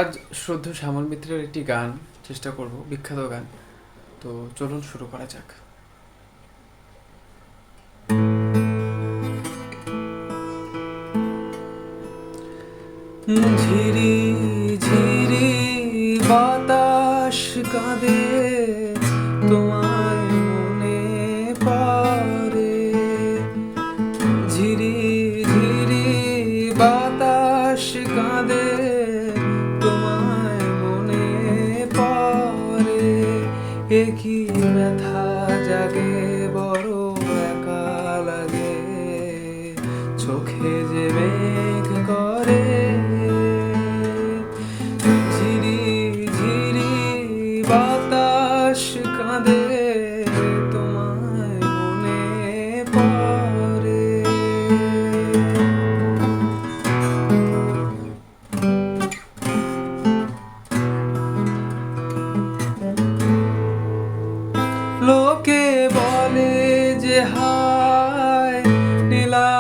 আজ শ্রদ্ধেয় শ্যামল মিত্রের একটি গান চেষ্টা করব, বিখ্যাত গান। তো চলুন শুরু করা যাক। ঝিরি ঝিরি বাতাস কাঁদে, তোমায় মনে পড়ে। ঝিরি ঝিরি বাতাস কাঁদে, তোমায় মনে পড়ে। এ কি ব্যথা জাগে, বড় একা লাগে, চোখে যে মেঘ করে। ঝিরি ঝিরি বাতাস কাঁদে, তোমায় মনে পড়ে। লোকে বলে যে হায় নীলা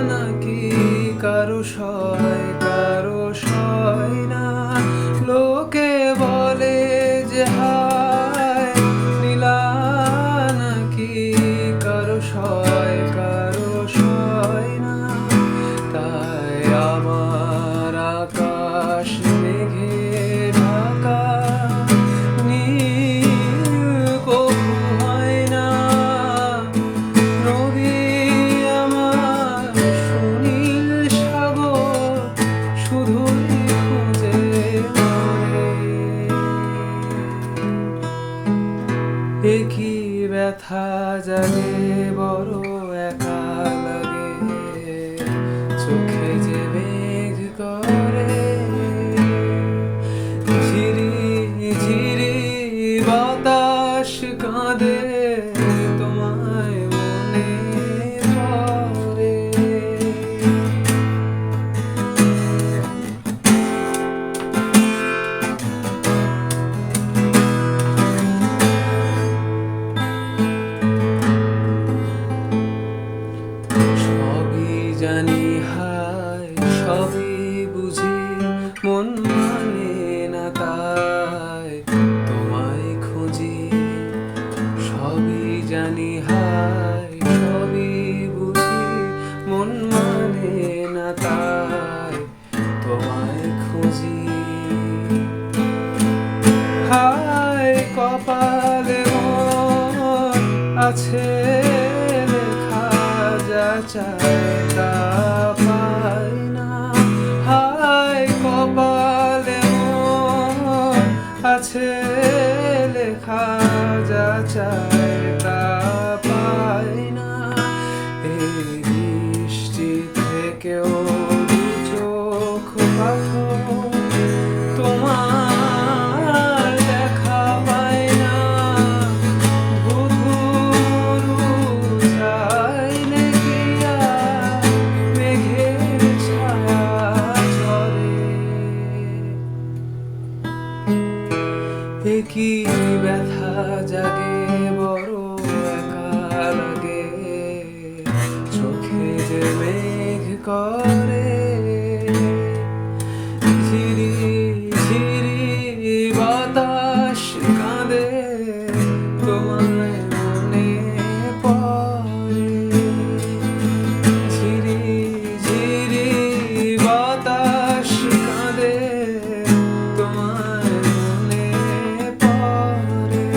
নাকি কারো সয় না। লোকে বলে যে হায় নীলা নাকি কারো সয় না। তাই আমার আকাশ মেঘে ঢাকা, নীল কভু হয় না। নদী আমার সুনীল সাগর, শুধুই খুঁজে মরে। এ কি ব্যথা জাগে, বড় একা লাগে, চোখে যে মেঘ করে। ঝিরি ঝিরি বাতাস কাঁদে, তোমায় মনে পড়ে। সবই জানি হায়, সবই বুঝি, মন মানে না তাই তোমায় খুঁজি। সবই জানি হায়, সবই বুঝি, মন মানে না তাই তোমায় খুঁজি। হায় কপালে মোর আছে লেখা, যা চায় তা পাই না। হায় কপালে মোর আছে লেখা, যা চায় তা পাই না। এই বৃষ্টি থেকেও দু চোখ পাথর, তোমার দেখা পাই না। ধুধুরু চাইলে গিয়া মেঘের ছায়া ঝরে। এ কি ব্যথা জাগে, বড় একা লাগে, চোখে যে মেঘ করে। ঝিরি ঝিরি বাতাস কাঁদে, তোমায় মনে পড়ে। ঝিরি ঝিরি বাতাস কাঁদে, তোমায় মনে পড়ে।